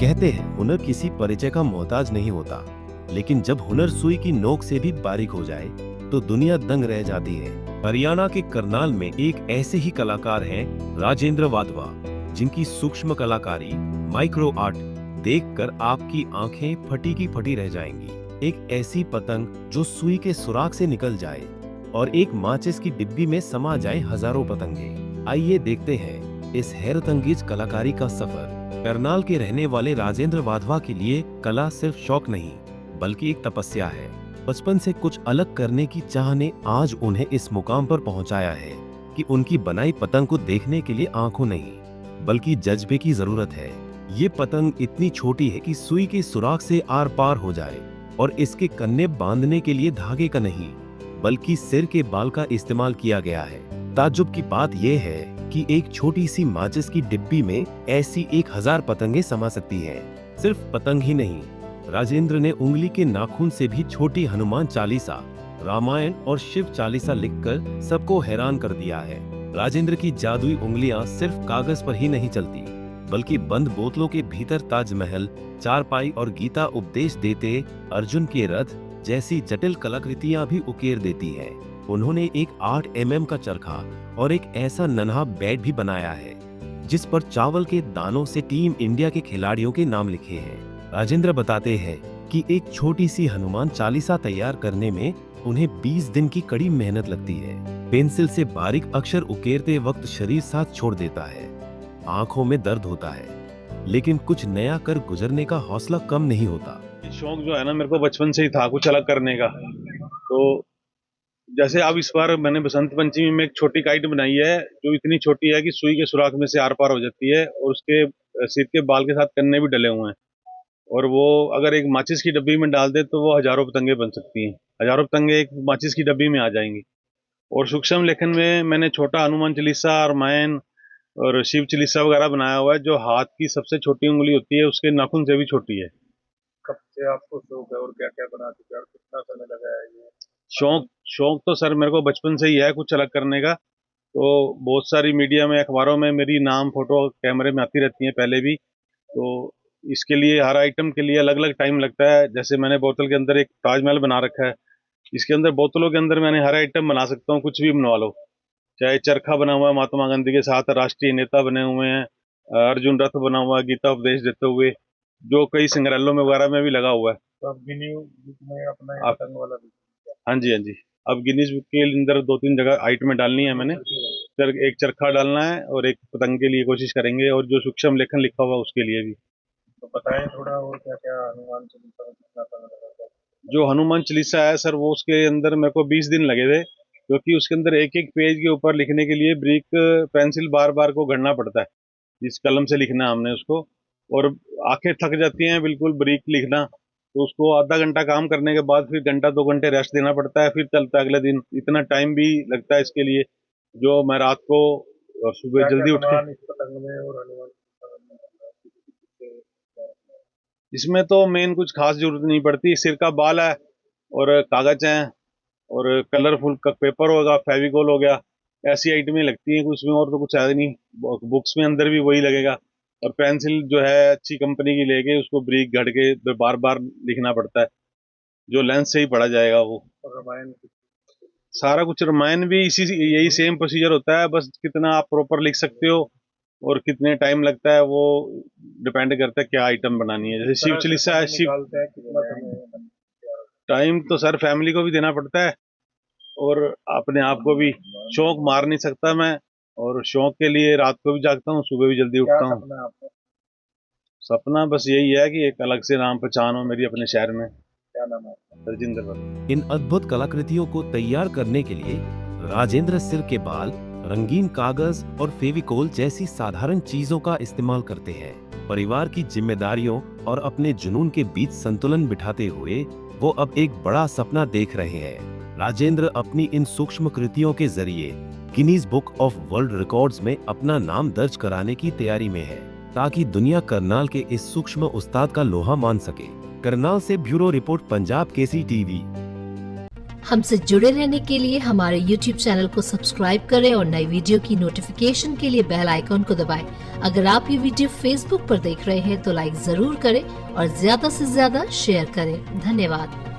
कहते हैं हुनर किसी परिचय का मोहताज नहीं होता, लेकिन जब हुनर सुई की नोक से भी बारीक हो जाए तो दुनिया दंग रह जाती है। हरियाणा के करनाल में एक ऐसे ही कलाकार हैं राजेंद्र वाधवा, जिनकी सूक्ष्म कलाकारी माइक्रो आर्ट देखकर आपकी आंखें फटी की फटी रह जाएंगी। एक ऐसी पतंग जो सुई के सुराख से निकल जाए और एक माचिस की डिब्बी में समा जाए हजारों पतंगे। आइए देखते हैं इस हैरतअंगेज कलाकारी का सफर। करनाल के रहने वाले राजेंद्र वाधवा के लिए कला सिर्फ शौक नहीं बल्कि एक तपस्या है। बचपन से कुछ अलग करने की चाह ने आज उन्हें इस मुकाम पर पहुंचाया है कि उनकी बनाई पतंग को देखने के लिए आंखों नहीं बल्कि जज्बे की जरूरत है। ये पतंग इतनी छोटी है कि सुई के सुराख से आर पार हो जाए और इसके कन्ने बांधने के लिए धागे का नहीं बल्कि सिर के बाल का इस्तेमाल किया गया है। ताज्जुब की बात यह है कि एक छोटी सी माचिस की डिब्बी में ऐसी 1000 पतंगे समा सकती हैं। सिर्फ पतंग ही नहीं, राजेंद्र ने उंगली के नाखून से भी छोटी हनुमान चालीसा, रामायण और शिव चालीसा लिखकर सबको हैरान कर दिया है। राजेंद्र की जादुई उंगलियां सिर्फ कागज पर ही नहीं चलती बल्कि बंद बोतलों के भीतर ताजमहल, चारपाई और गीता उपदेश देते अर्जुन के रथ जैसी जटिल कलाकृतियां भी उकेर देती हैं। उन्होंने एक 8 mm का चरखा और एक ऐसा नन्हा बैट भी बनाया है जिस पर चावल के दानों से टीम इंडिया के खिलाड़ियों के नाम लिखे हैं। राजेंद्र बताते हैं कि एक छोटी सी हनुमान चालीसा तैयार करने में उन्हें 20 दिन की कड़ी मेहनत लगती है। पेंसिल से बारीक अक्षर उकेरते वक्त शरीर साथ छोड़ देता है, आंखों में दर्द होता है, लेकिन कुछ नया कर गुजरने का हौसला कम नहीं होता। शौक जो है ना, मेरे को बचपन से ही था कुछ अलग करने का। तो जैसे अब इस बार मैंने बसंत पंचमी में एक छोटी काइट बनाई है जो इतनी छोटी है कि सुई के सुराख में से आर पार हो जाती है और उसके सिर के बाल के साथ कन्ने भी डले हुए हैं। और वो अगर एक माचिस की डब्बी में डाल दे तो वो हजारों पतंगे बन सकती हैं। हजारों पतंगे एक माचिस की डब्बी में आ जाएंगी। और सूक्ष्म लेखन में मैंने छोटा हनुमान चालीसा, रामायण और शिव चालीसा वगैरह बनाया हुआ है जो हाथ की सबसे छोटी उंगली होती है उसके नाखून से भी छोटी है। कब से आपको शौक है और क्या क्या बना चुके हैं और कितना समय लगा है ये? शौक तो सर मेरे को बचपन से ही है कुछ अलग करने का। तो बहुत सारी मीडिया में, अखबारों में मेरी नाम, फोटो कैमरे में आती रहती हैं पहले भी। तो इसके लिए हर आइटम के लिए अलग अलग टाइम लगता है। जैसे मैंने बोतल के अंदर एक ताजमहल बना रखा है, इसके अंदर बोतलों के अंदर मैंने हर आइटम बना सकता हूँ, कुछ भी बनवा लो। चाहे चरखा बना हुआ है महात्मा गांधी के साथ, राष्ट्रीय नेता बने हुए हैं, अर्जुन रथ बना हुआ है गीता उपदेश देते हुए, जो कई संग्रहालयों में वगैरह में भी लगा हुआ है। तो अब गिनी बुक में अपना ये पतंग वाला भी? हाँ जी, हाँ जी। अब गिनीज बुक के अंदर 2-3 जगह आइटमें डालनी है मैंने। एक चरखा डालना है और एक पतंग के लिए कोशिश करेंगे, और जो सूक्ष्म लेखन लिखा हुआ उसके लिए भी। तो बताएं थोड़ा और क्या क्या हनुमान चालीसा में कितना समय लगा था? जो हनुमान चालीसा है सर, वो उसके अंदर मेरे को 20 दिन लगे थे, क्योंकि उसके अंदर एक एक पेज के ऊपर लिखने के लिए ब्रिक पेंसिल बार बार को गढ़ना पड़ता है। जिस कलम से लिखना है हमने उसको, और आंखें थक जाती हैं बिल्कुल ब्रिक लिखना। तो उसको आधा घंटा काम करने के बाद फिर घंटा 2 घंटे रेस्ट देना पड़ता है, फिर चलता है अगले दिन। इतना टाइम भी लगता है इसके लिए, जो मैं रात को और सुबह जल्दी उठ के। इस पतंग में और हनुमान चालीसा में इसमें तो मेन कुछ खास जरूरत नहीं पड़ती। सिर का बाल है और कागज है और कलरफुल का पेपर होगा, फेविकोल हो गया, ऐसी आइटमें लगती हैं उसमें, और तो कुछ है नहीं। बुक्स में अंदर भी वही लगेगा। और पेंसिल जो है अच्छी कंपनी की लेके उसको ब्रिक गढ़ के बार बार लिखना पड़ता है, जो लेंस से ही पढ़ा जाएगा वो। और रामायण सारा कुछ रामायण भी इसी यही सेम प्रोसीजर होता है, बस कितना आप प्रॉपर लिख सकते हो और कितने टाइम लगता है वो डिपेंड करता है क्या आइटम बनानी है। जैसे शिव चालीसा है, शिव निकालते हैं कितना समय? टाइम तो सर फैमिली को भी देना पड़ता है और अपने आप को भी। शौक मार नहीं सकता मैं, और शौक के लिए रात को भी जागता हूँ, सुबह भी जल्दी क्या उठता हूँ। सपना है आपका? सपना बस यही है कि एक अलग से नाम पहचान हो मेरी अपने शहर में। क्या नाम है आपका? राजेंद्र वर्मा। इन अद्भुत कलाकृतियों को तैयार करने के लिए राजेंद्र सिर के बाल, रंगीन कागज और फेविकोल जैसी साधारण चीजों का इस्तेमाल करते हैं। परिवार की जिम्मेदारियों और अपने जुनून के बीच संतुलन बिठाते हुए वो अब एक बड़ा सपना देख रहे हैं। राजेंद्र अपनी इन सूक्ष्म कृतियों के जरिए Guinness book of world records में अपना नाम दर्ज कराने की तैयारी में है, ताकि दुनिया करनाल के इस सूक्ष्म उस्ताद का लोहा मान सके। करनाल से ब्यूरो रिपोर्ट, पंजाब केसी टीवी। हमसे जुड़े रहने के लिए हमारे YouTube चैनल को सब्सक्राइब करें और नई वीडियो की नोटिफिकेशन के लिए बेल आइकॉन को दबाएं। अगर आप ये वीडियो Facebook पर देख रहे हैं तो लाइक जरूर करें और ज्यादा से ज्यादा शेयर करें। धन्यवाद।